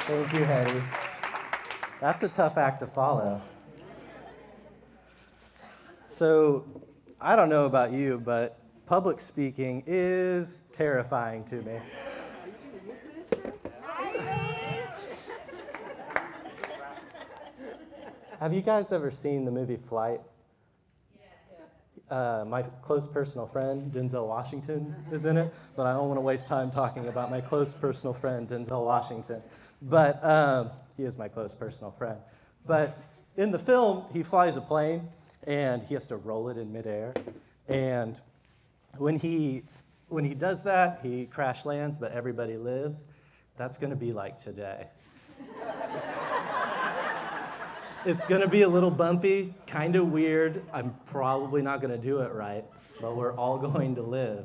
Thank you, Hetty. That's a tough act to follow. So, I don't know about you, but public speaking is terrifying to me. Have you guys ever seen the movie Flight? My close personal friend, Denzel Washington, is in it, but I don't want to waste time talking about my close personal friend, Denzel Washington. But he is my close personal friend. But in the film, he flies a plane, and he has to roll it in midair. And when he does that, he crash lands, but everybody lives. That's going to be like today. It's going to be a little bumpy, kind of weird. I'm probably not going to do it right, but we're all going to live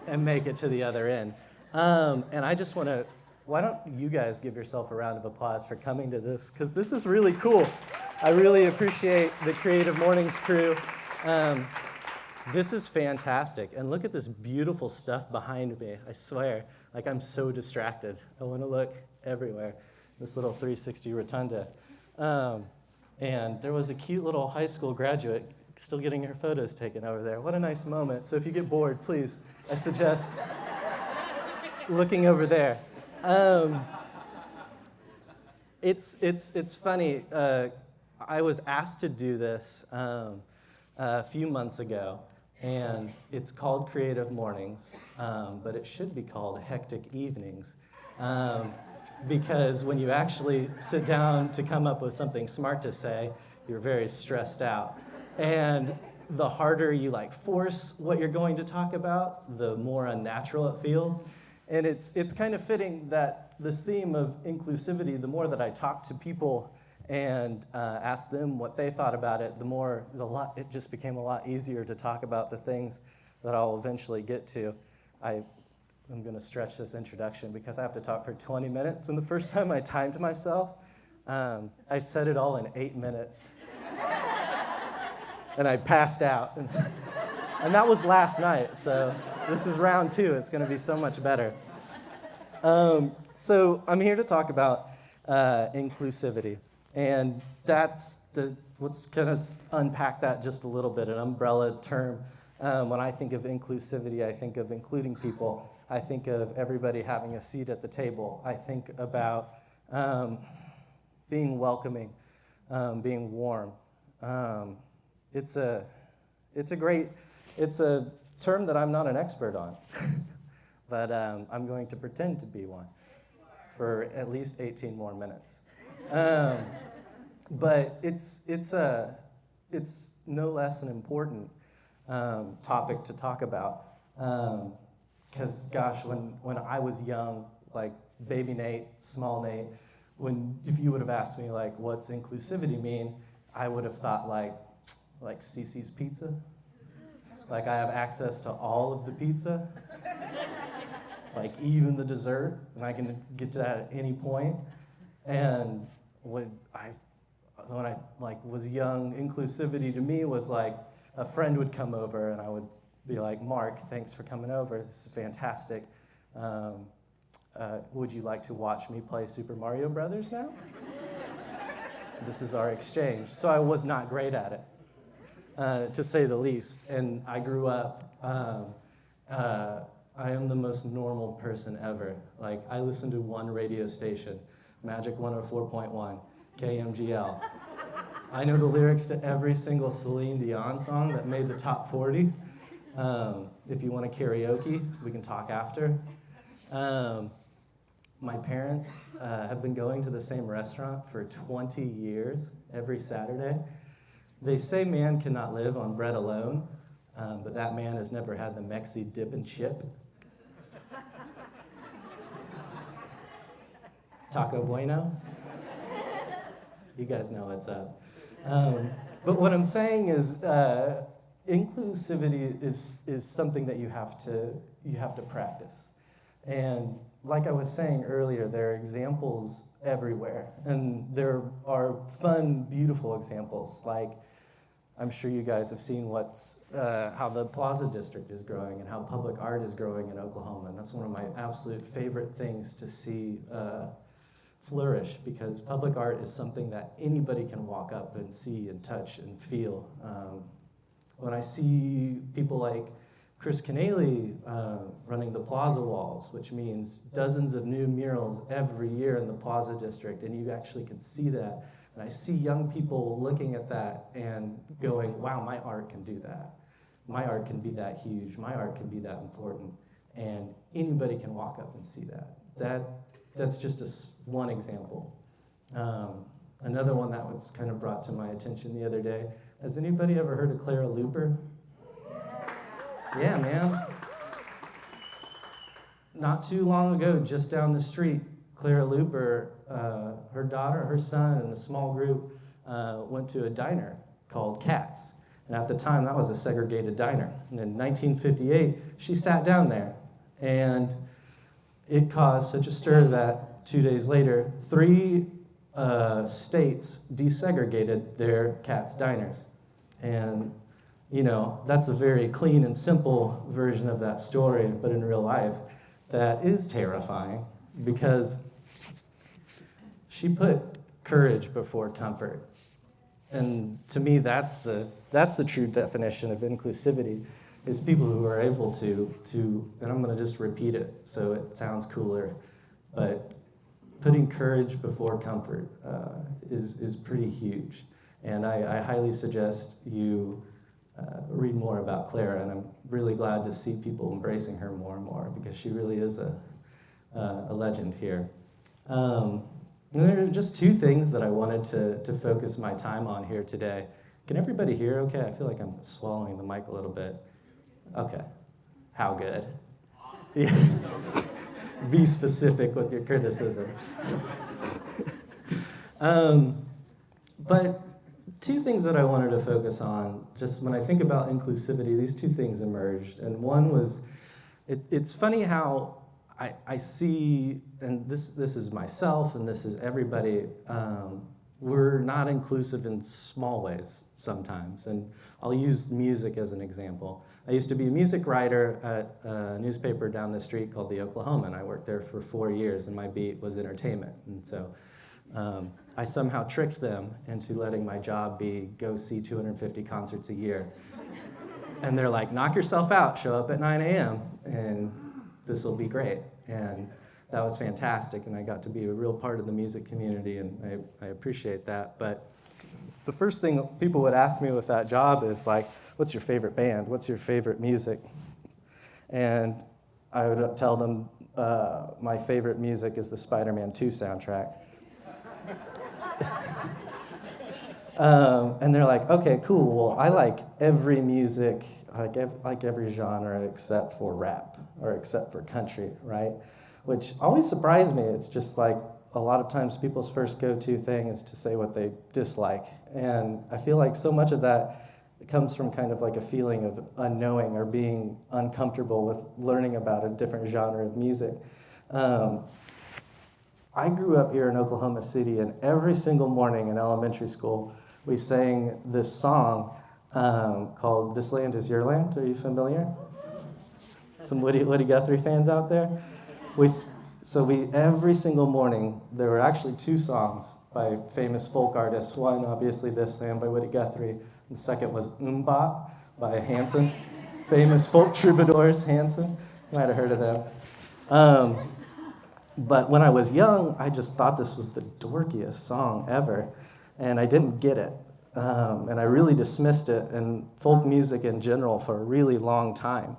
and make it to the other end. And I just want to, why don't you guys give yourself a round of applause for coming to this, because this is really cool. I really appreciate the Creative Mornings crew. This is fantastic. And look at this beautiful stuff behind me, I swear. Like, I'm so distracted. I want to look everywhere. This little 360 rotunda. And there was a cute little high school graduate still getting her photos taken over there. What a nice moment. So if you get bored, please, I suggest looking over there. It's funny. I was asked to do this a few months ago, and it's called Creative Mornings, but it should be called Hectic Evenings. Because when you actually sit down to come up with something smart to say, you're very stressed out. And the harder you force what you're going to talk about, the more unnatural it feels. And it's kind of fitting that this theme of inclusivity, the more that I talk to people and ask them what they thought about it, it just became a lot easier to talk about the things that I'll eventually get to. I'm going to stretch this introduction because I have to talk for 20 minutes. And the first time I timed myself, I said it all in 8 minutes. And I passed out. And that was last night. So this is round 2. It's going to be so much better. So I'm here to talk about inclusivity. And let's kind of unpack that just a little bit, an umbrella term. When I think of inclusivity, I think of including people. I think of everybody having a seat at the table. I think about being welcoming, being warm. It's a term that I'm not an expert on, but I'm going to pretend to be one for at least 18 more minutes. But it's no less an important topic to talk about. Because, gosh, when I was young, like baby Nate, small Nate, if you would have asked me, what's inclusivity mean, I would have thought, like Cece's Pizza. Like, I have access to all of the pizza, even the dessert, and I can get to that at any point. And when I was young, inclusivity to me was a friend would come over, and I would be like, Mark, thanks for coming over. This is fantastic. Would you like to watch me play Super Mario Brothers now? This is our exchange. So I was not great at it, to say the least. And I grew up, I am the most normal person ever. I listen to one radio station, Magic 104.1, KMGL. I know the lyrics to every single Celine Dion song that made the top 40. If you want to karaoke, we can talk after. My parents have been going to the same restaurant for 20 years, every Saturday. They say man cannot live on bread alone, but that man has never had the Mexi dip and chip. Taco Bueno. You guys know what's up. But what I'm saying is inclusivity is something that you have to practice. And like I was saying earlier, there are examples everywhere. And there are fun, beautiful examples. Like, I'm sure you guys have seen how the Plaza District is growing and how public art is growing in Oklahoma. And that's one of my absolute favorite things to see flourish, because public art is something that anybody can walk up and see and touch and feel. When I see people like Chris Canale running the Plaza Walls, which means dozens of new murals every year in the Plaza District, and you actually can see that. And I see young people looking at that and going, wow, my art can do that. My art can be that huge. My art can be that important. And anybody can walk up and see that. That's just one example. Another one that was kind of brought to my attention the other day. Has anybody ever heard of Clara Luper? Yeah, man. Not too long ago, just down the street, Clara Luper, her daughter, her son, and a small group went to a diner called Katz. And at the time, that was a segregated diner. And in 1958, she sat down there, and it caused such a stir that 2 days later, 3 states desegregated their Katz diners. And, you know, that's a very clean and simple version of that story, but in real life, that is terrifying, because she put courage before comfort. And to me, that's the true definition of inclusivity, is people who are able to, and I'm going to just repeat it so it sounds cooler, but putting courage before comfort is pretty huge. And I highly suggest you read more about Clara, and I'm really glad to see people embracing her more and more, because she really is a legend here. And there are just 2 things that I wanted to focus my time on here today. Can everybody hear okay? I feel like I'm swallowing the mic a little bit. Okay. How good? Yeah. Be specific with your criticism. But 2 things that I wanted to focus on, just when I think about inclusivity, these 2 things emerged. And one was, it's funny how I see, and this is myself and this is everybody, we're not inclusive in small ways sometimes. And I'll use music as an example. I used to be a music writer at a newspaper down the street called The Oklahoman. I worked there for 4 years, and my beat was entertainment. And so I somehow tricked them into letting my job be go see 250 concerts a year. And they're like, knock yourself out, show up at 9 a.m., and this will be great. And that was fantastic, and I got to be a real part of the music community, and I appreciate that. But the first thing people would ask me with that job is like, what's your favorite band? What's your favorite music? And I would tell them my favorite music is the Spider-Man 2 soundtrack. And they're like, okay, cool. Well, I like every music, like every genre except for rap or except for country, right? Which always surprised me. It's just like a lot of times people's first go-to thing is to say what they dislike. And I feel like so much of that comes from kind of like a feeling of unknowing or being uncomfortable with learning about a different genre of music. I grew up here in Oklahoma City, and every single morning in elementary school, we sang this song called This Land Is Your Land. Are you familiar? Some Woody Guthrie fans out there? Every single morning, there were actually 2 songs by famous folk artists. One, obviously, This Land by Woody Guthrie. And the second was Bop by Hanson. Famous folk troubadours, Hanson. You might have heard of them. But when I was young, I just thought this was the dorkiest song ever. And I didn't get it. And I really dismissed it and folk music in general for a really long time.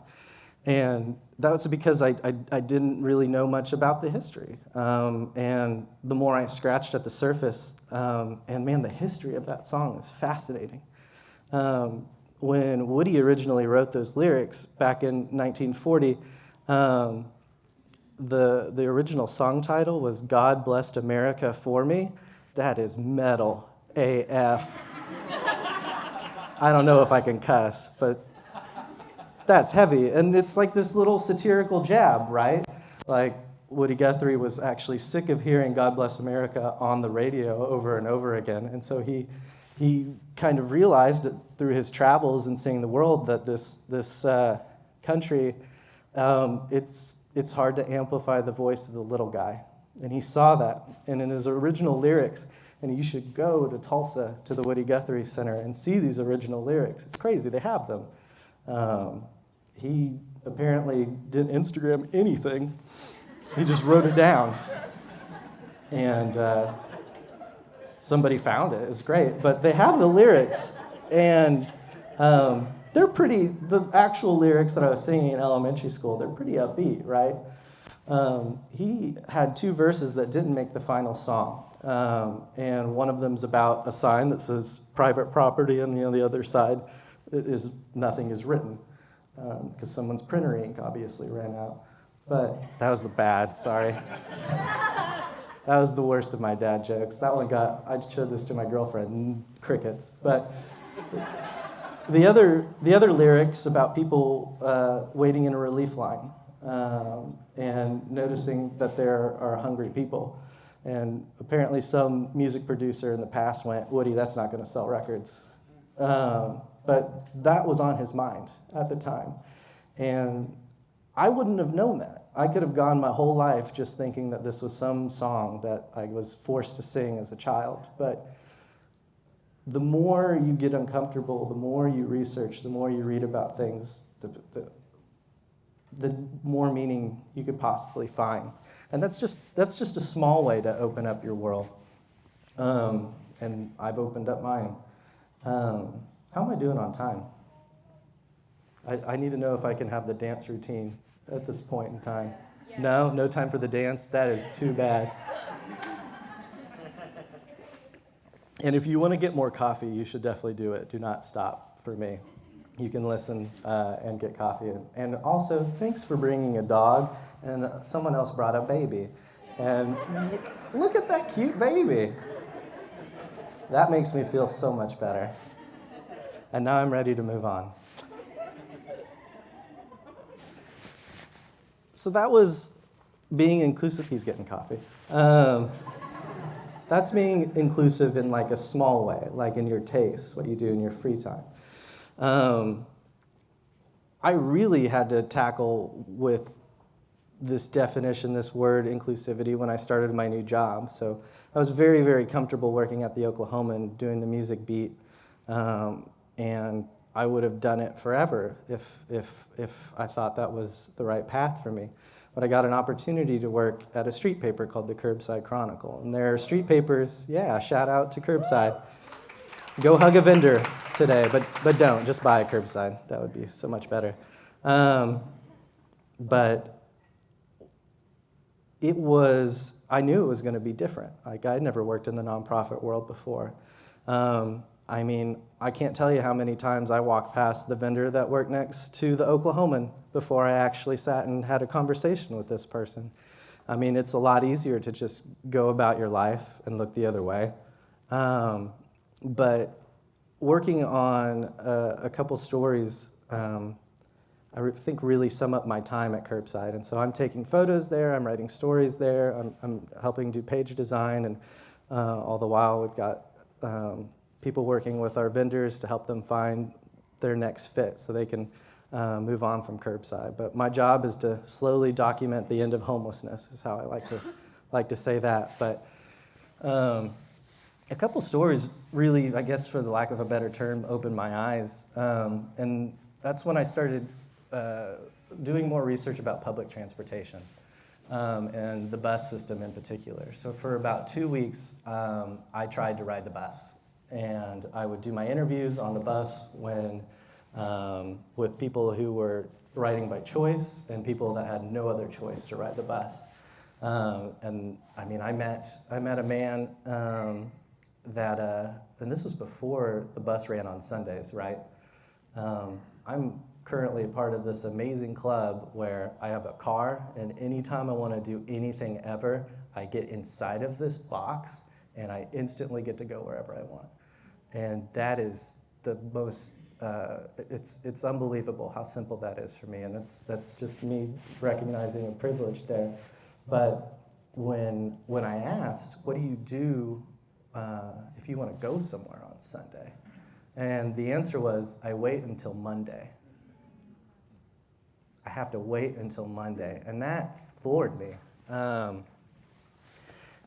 And that was because I didn't really know much about the history. And the more I scratched at the surface, and man, the history of that song is fascinating. When Woody originally wrote those lyrics back in 1940, the original song title was God Blessed America for Me. That is metal AF. I don't know if I can cuss, but that's heavy. And it's like this little satirical jab, right? Like Woody Guthrie was actually sick of hearing God Bless America on the radio over and over again. And so he kind of realized it through his travels and seeing the world that this country, it's hard to amplify the voice of the little guy. And he saw that. And in his original lyrics, and you should go to Tulsa to the Woody Guthrie Center and see these original lyrics. It's crazy, they have them. He apparently didn't Instagram anything. He just wrote it down. And somebody found it. It's great. But they have the lyrics, and they're pretty, the actual lyrics that I was singing in elementary school, they're pretty upbeat, right? He had 2 verses that didn't make the final song. And one of them's about a sign that says private property, and the other side is nothing is written, because someone's printer ink obviously ran out. But that was the bad, sorry. That was the worst of my dad jokes. That one I showed this to my girlfriend, crickets. But the other lyrics about people waiting in a relief line and noticing that there are hungry people. And apparently some music producer in the past went, Woody, that's not going to sell records. But that was on his mind at the time. And I wouldn't have known that. I could have gone my whole life just thinking that this was some song that I was forced to sing as a child. But the more you get uncomfortable, the more you research, the more you read about things, the more meaning you could possibly find. And that's just a small way to open up your world. And I've opened up mine. How am I doing on time? I need to know if I can have the dance routine at this point in time. Yes. No time for the dance? That is too bad. And if you want to get more coffee, you should definitely do it. Do not stop for me. You can listen and get coffee. And also, thanks for bringing a dog. And someone else brought a baby. And look at that cute baby. That makes me feel so much better. And now I'm ready to move on. So that was being inclusive. He's getting coffee. That's being inclusive in like a small way, like in your tastes, what you do in your free time. I really had to tackle with this definition, this word, inclusivity, when I started my new job. So I was very, very comfortable working at the Oklahoman, doing the music beat, and I would have done it forever if I thought that was the right path for me. But I got an opportunity to work at a street paper called the Curbside Chronicle. And their street papers, shout out to Curbside. Go hug a vendor today, but don't, just buy a Curbside. That would be so much better. But I knew it was going to be different. Like, I'd never worked in the nonprofit world before. I can't tell you how many times I walked past the vendor that worked next to the Oklahoman before I actually sat and had a conversation with this person. It's a lot easier to just go about your life and look the other way. But working on a couple stories, I think really sum up my time at Curbside. And so I'm taking photos there, I'm writing stories there, I'm helping do page design, and all the while we've got people working with our vendors to help them find their next fit so they can move on from Curbside. But my job is to slowly document the end of homelessness, is how I like to say that. But a couple stories really, I guess for the lack of a better term, opened my eyes. And that's when I started doing more research about public transportation and the bus system in particular. So for about 2 weeks, I tried to ride the bus. And I would do my interviews on the bus with people who were riding by choice and people that had no other choice to ride the bus. And I met a man and this was before the bus ran on Sundays, right? I'm currently a part of this amazing club where I have a car, and anytime I want to do anything ever, I get inside of this box and I instantly get to go wherever I want. And that is the most, it's unbelievable how simple that is for me, and that's just me recognizing a privilege there. But when I asked, what do you do if you want to go somewhere on Sunday? And the answer was, I wait until Monday. I have to wait until Monday, and that floored me.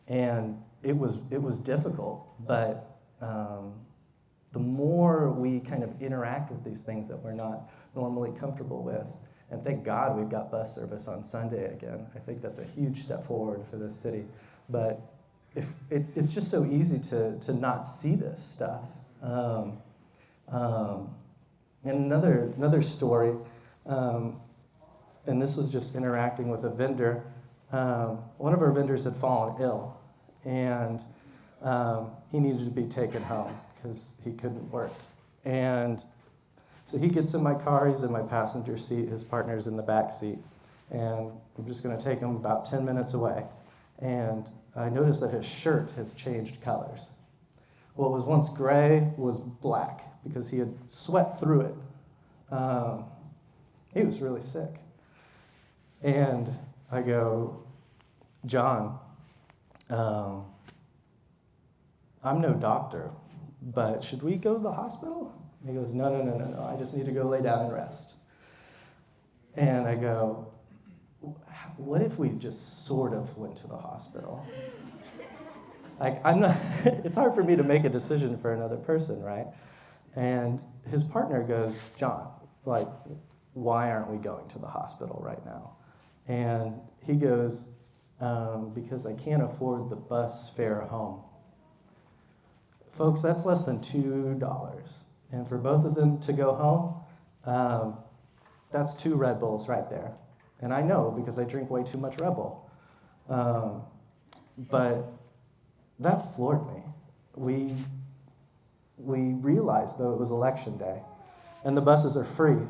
And it was difficult, but the more we kind of interact with these things that we're not normally comfortable with, and thank God we've got bus service on Sunday again. I think that's a huge step forward for this city. But if it's just so easy to not see this stuff. And another story, and this was just interacting with a vendor. One of our vendors had fallen ill, and he needed to be taken home because he couldn't work. And so he gets in my car, he's in my passenger seat, his partner's in the back seat, and I'm just going to take him about 10 minutes away. And I noticed that his shirt has changed colors. What was once gray was black because he had sweat through it. He was really sick. And I go, John, I'm no doctor, but should we go to the hospital? And he goes, no, I just need to go lay down and rest. And I go, what if we just sort of went to the hospital? Like, it's hard for me to make a decision for another person, right? And his partner goes, John, like, why aren't we going to the hospital right now? And he goes, because I can't afford the bus fare home. Folks, that's less than $2. And for both of them to go home, that's 2 Red Bulls right there. And I know because I drink way too much Red Bull. But that floored me. We realized, though, it was election day, and the buses are free.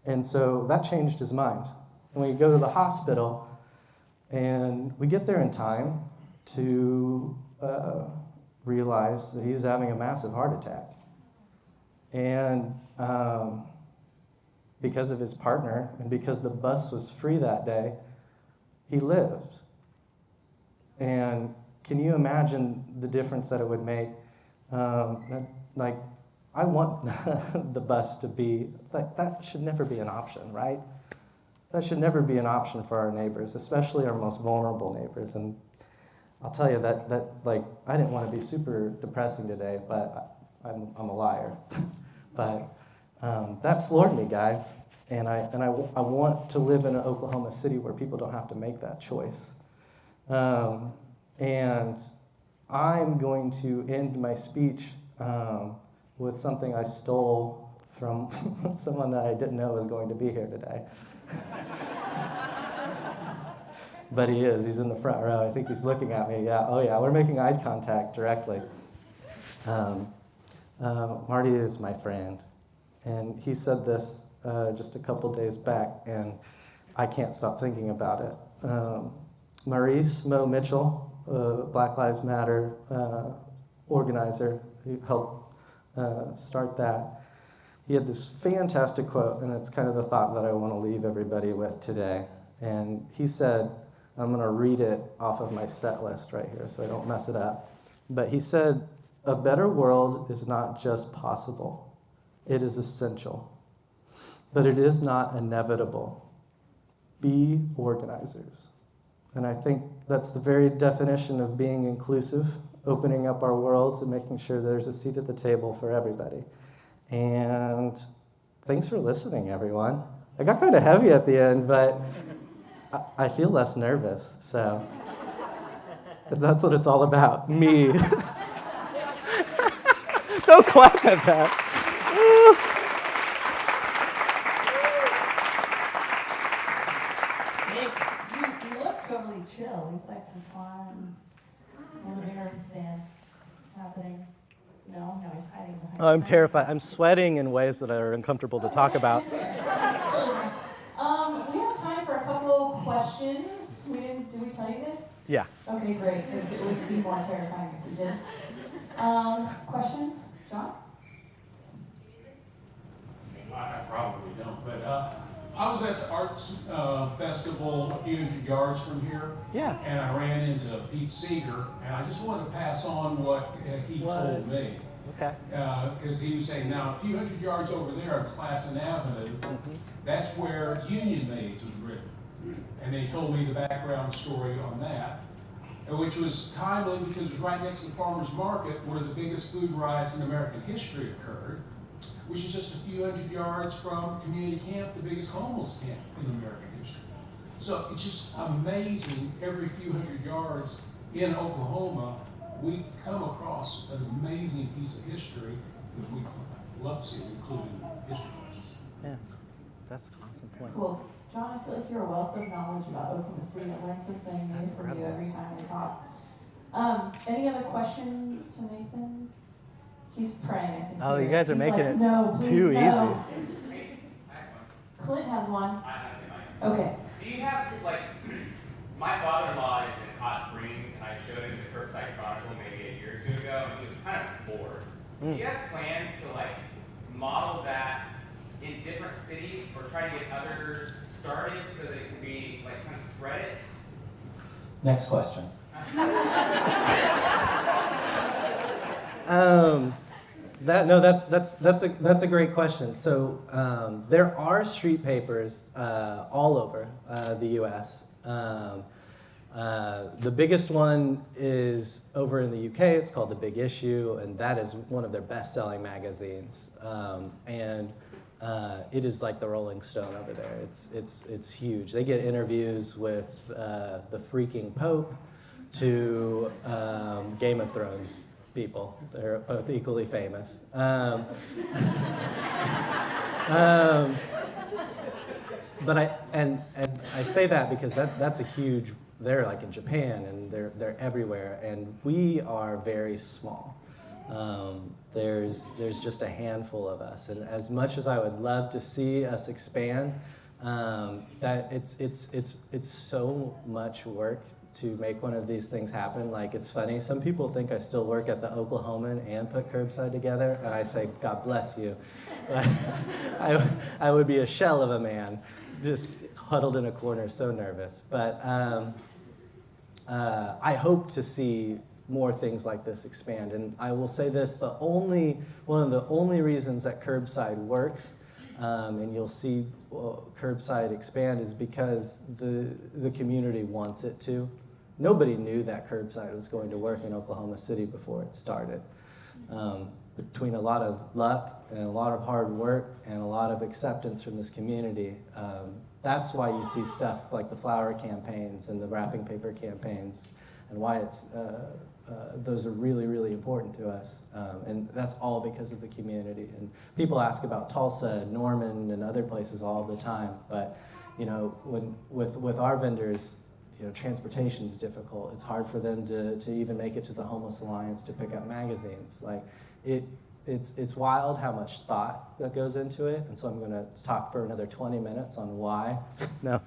And so that changed his mind. And we go to the hospital, and we get there in time to realize that he was having a massive heart attack. And because of his partner, and because the bus was free that day, he lived. And can you imagine the difference that it would make? Like, I want the bus to be, like, that should never be an option, right? That should never be an option for our neighbors, especially our most vulnerable neighbors. And I'll tell you that like, I didn't want to be super depressing today, but I'm a liar. But that floored me, guys. And I want to live in an Oklahoma City where people don't have to make that choice. And I'm going to end my speech with something I stole from someone that I didn't know was going to be here today. But he is. He's in the front row. I think he's looking at me. Yeah. Oh, yeah. We're making eye contact directly. Marty is my friend. And he said this just a couple days back, and I can't stop thinking about it. Maurice Mo Mitchell, Black Lives Matter organizer who helped start that, he had this fantastic quote, and it's kind of the thought that I want to leave everybody with today. And he said, I'm going to read it off of my set list right here so I don't mess it up. But he said, a better world is not just possible, it is essential. But it is not inevitable. Be organizers. And I think that's the very definition of being inclusive, opening up our worlds and making sure there's a seat at the table for everybody. And thanks for listening, everyone. I got kind of heavy at the end, but I feel less nervous, so that's what it's all about, me. Don't clap at that. You look totally chill. He's like the fun, elevator stance happening. No, he's hiding behind. Oh, I'm terrified. I'm sweating in ways that are uncomfortable to talk about. We have time for a couple questions. Did we tell you this? Yeah. Okay, great, because it would be more terrifying if we did. Questions? John? I probably don't, but I was at the arts festival a few hundred yards from here. Yeah. And I ran into Pete Seeger, and I just wanted to pass on what he told me. Okay. Because he was saying, now a few hundred yards over there on Classen Avenue, that's where Union Maids was written. And they told me the background story on that, which was timely because it was right next to the farmer's market where the biggest food riots in American history occurred, which is just a few hundred yards from community camp, the biggest homeless camp in American history. So it's just amazing every few hundred yards in Oklahoma, we come across an amazing piece of history that we'd love to see included in history lessons. Yeah, that's an awesome point. Cool. John, I feel like you're a wealth of knowledge about Oklahoma City. I learn something new That's from you incredible. every time we talk. Any other questions to Nathan? He's praying, I think. Oh, you guys are He's making like, it no, please, too no. easy. Clint has one. I have it. Okay. Do you have, like, my father-in-law is in Hot Springs, and I showed him the Curbside Chronicle maybe a year or two ago, and he was kind of floored. Do you have plans to, like, model that in different cities, or try to get others started so that it can be, like, kind of spread it? Next question. That's a great question. So there are street papers all over the U.S. The biggest one is over in the UK. It's called The Big Issue, and that is one of their best-selling magazines. It is like the Rolling Stone over there. It's huge. They get interviews with the freaking Pope to Game of Thrones people. They're both equally famous. But I say that because that's a huge. They're like in Japan and they're everywhere, and we are very small. There's just a handful of us, and as much as I would love to see us expand, that it's so much work to make one of these things happen. Like, it's funny, some people think I still work at the Oklahoman and put Curbside together, and I say, God bless you. I would be a shell of a man, just huddled in a corner, so nervous. But I hope to see more things like this expand. And I will say this, one of the only reasons that Curbside works, and you'll see Curbside expand, is because the community wants it to. Nobody knew that Curbside was going to work in Oklahoma City before it started. Between a lot of luck and a lot of hard work and a lot of acceptance from this community, that's why you see stuff like the flower campaigns and the wrapping paper campaigns, and why those are really, really important to us. And that's all because of the community. And people ask about Tulsa and Norman and other places all the time, but with our vendors, transportation is difficult. It's hard for them to even make it to the Homeless Alliance to pick up magazines. Like, it's wild how much thought that goes into it, and so I'm going to talk for another 20 minutes on why. No,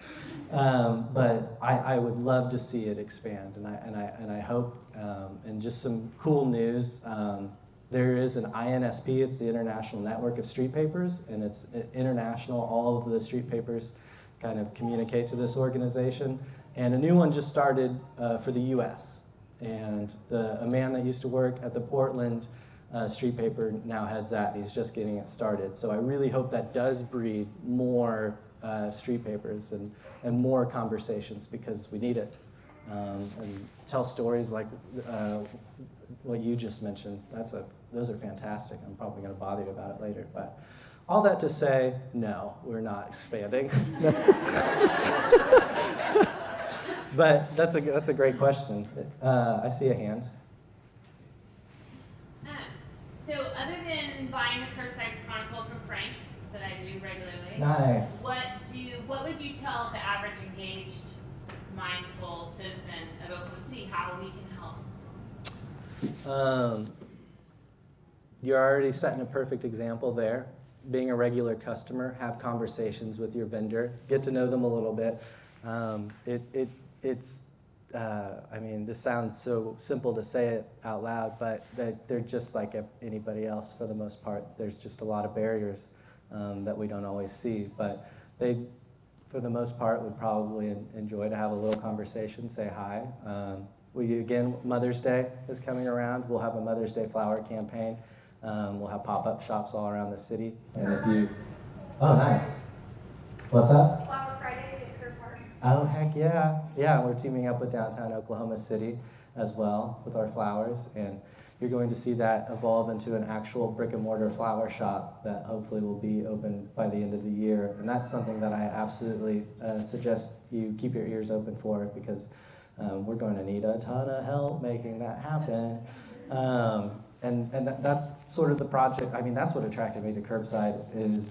but I would love to see it expand, and I hope. And just some cool news. There is an INSP. It's the International Network of Street Papers, and it's international. All of the street papers kind of communicate to this organization, and a new one just started for the U.S. And a man that used to work at the Portland street paper now heads that. He's just getting it started. So I really hope that does breed more street papers and more conversations, because we need it. And tell stories like what you just mentioned. Those are fantastic. I'm probably going to bother you about it later. But all that to say, no, we're not expanding. But that's a great question. I see a hand. So other than buying the Curbside Chronicle from Frank, that I do regularly, Nice. what would you tell the average engaged, mindful citizen of Oklahoma City how we can help? You're already setting a perfect example there. Being a regular customer, have conversations with your vendor, get to know them a little bit. I mean, this sounds so simple to say it out loud, but they're just like anybody else for the most part. There's just a lot of barriers that we don't always see, but they, for the most part, would probably enjoy to have a little conversation, say hi. Again, Mother's Day is coming around. We'll have a Mother's Day flower campaign. We'll have pop-up shops all around the city. And if you, oh, nice. What's that? Flower Fridays at Kerr Park. Oh, heck yeah. Yeah, we're teaming up with downtown Oklahoma City as well with our flowers. And you're going to see that evolve into an actual brick and mortar flower shop that hopefully will be open by the end of the year. And that's something that I absolutely suggest you keep your ears open for, because we're going to need a ton of help making that happen. And that's sort of the project. I mean, that's what attracted me to Curbside is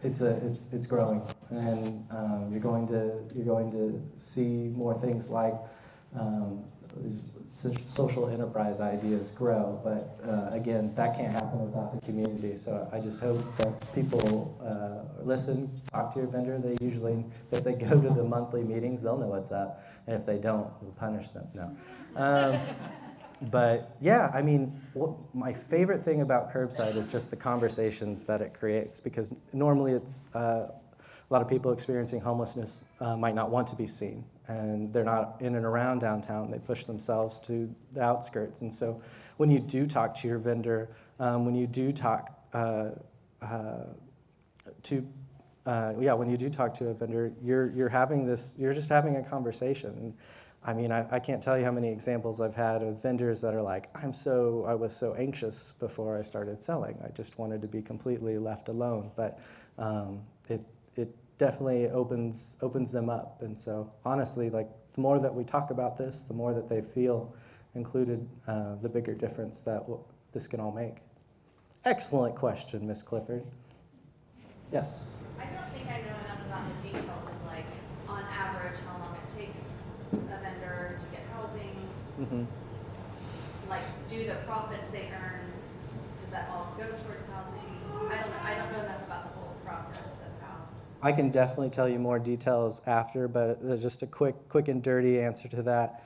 it's growing, and you're going to see more things like these social enterprise ideas grow. But again, that can't happen without the community. So I just hope that people listen, talk to your vendor. If they go to the monthly meetings, they'll know what's up, and if they don't, we'll punish them. No. But yeah, I mean, my favorite thing about Curbside is just the conversations that it creates, because normally it's a lot of people experiencing homelessness might not want to be seen, and they're not in and around downtown. They push themselves to the outskirts. And so when you do talk to your vendor, when you do talk to a vendor, you're just having a conversation. And I mean, I can't tell you how many examples I've had of vendors that are like, I was so anxious before I started selling. I just wanted to be completely left alone. But it definitely opens them up. And so honestly, like, the more that we talk about this, the more that they feel included, the bigger difference that this can all make. Excellent question, Miss Clifford. Yes? I don't think I know enough about the details of, like, on average, how long it takes a vendor to get housing. Mm-hmm. Like, do the profits they earn, does that all go towards housing? I don't know enough about the whole process of how. I can definitely tell you more details after, but just a quick and dirty answer to that.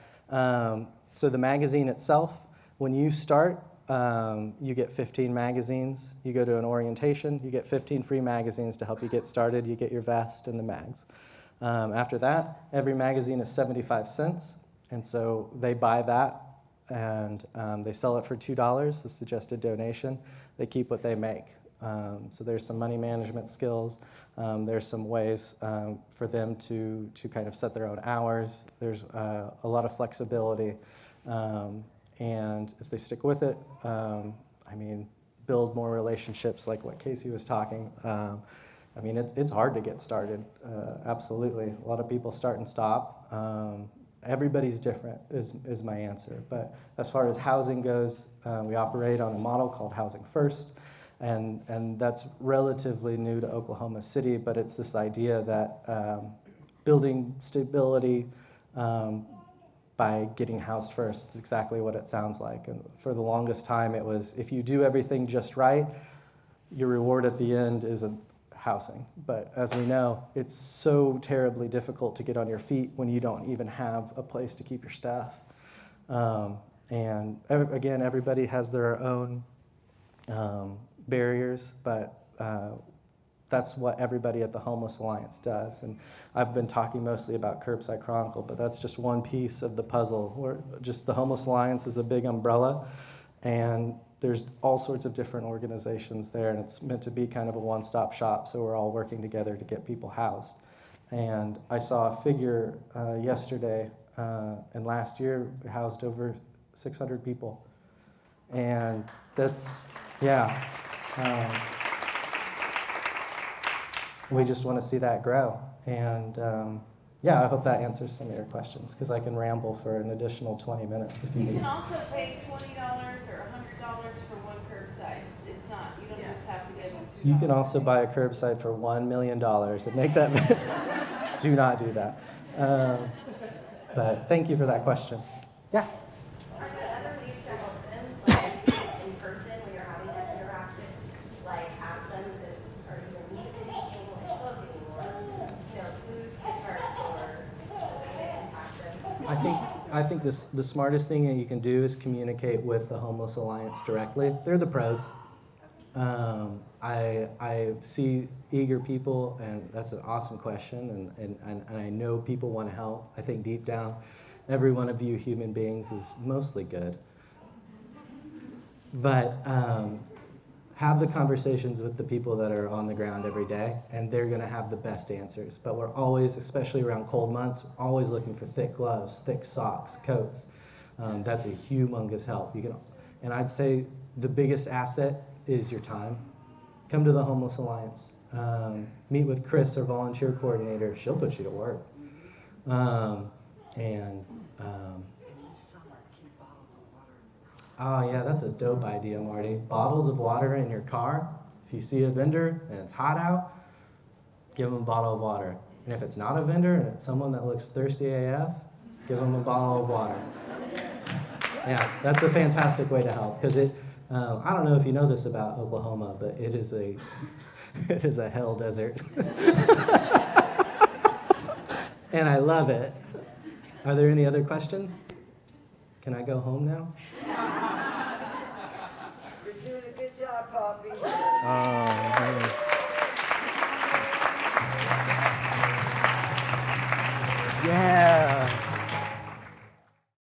So the magazine itself, when you start, you get 15 magazines. You go to an orientation, you get 15 free magazines to help you get started. You get your vest and the mags. After that, every magazine is 75 cents, and so they buy that, and they sell it for $2, the suggested donation. They keep what they make. So there's some money management skills. There's some ways for them to kind of set their own hours. There's a lot of flexibility. And if they stick with it, I mean, build more relationships like what Casey was talking. I mean, it's hard to get started, absolutely. A lot of people start and stop. Everybody's different is my answer. But as far as housing goes, we operate on a model called Housing First. And that's relatively new to Oklahoma City, but it's this idea that building stability by getting housed first. It's exactly what it sounds like. And for the longest time, it was, if you do everything just right, your reward at the end is a housing. But as we know, it's so terribly difficult to get on your feet when you don't even have a place to keep your staff. And again, everybody has their own barriers, but that's what everybody at the Homeless Alliance does. And I've been talking mostly about Curbside Chronicle, but that's just one piece of the puzzle. Just the Homeless Alliance is a big umbrella, and there's all sorts of different organizations there, and it's meant to be kind of a one-stop shop, so we're all working together to get people housed. And I saw a figure yesterday, and last year we housed over 600 people. And that's, yeah. We just want to see that grow. And yeah, I hope that answers some of your questions, because I can ramble for an additional 20 minutes if you You need. can also pay $20 or $100 for one curbside. It's not, you don't just have to give them $2. You can also buy a curbside for $1 million and make that. Do not do that. But thank you for that question. Yeah. Are there other ways to help them, like in person when you're having that interaction? Like ask them if there's, or either meet anything like clothing or, food carts or the way they can I think the smartest thing that you can do is communicate with the Homeless Alliance directly. They're the pros. I see eager people, and that's an awesome question, and I know people want to help. I think deep down, every one of you human beings is mostly good. But have the conversations with the people that are on the ground every day, and they're going to have the best answers. But we're always, especially around cold months, always looking for thick gloves, thick socks, coats. That's a humongous help. And I'd say the biggest asset is your time. Come to the Homeless Alliance. Meet with Chris, our volunteer coordinator. She'll put you to work. Oh yeah, that's a dope idea, Marty. Bottles of water in your car. If you see a vendor and it's hot out, give them a bottle of water. And if it's not a vendor and it's someone that looks thirsty AF, give them a bottle of water. Yeah, that's a fantastic way to help, because I don't know if you know this about Oklahoma, but it is a hell desert. And I love it. Are there any other questions? Can I go home now? You're doing a good job, Poppe.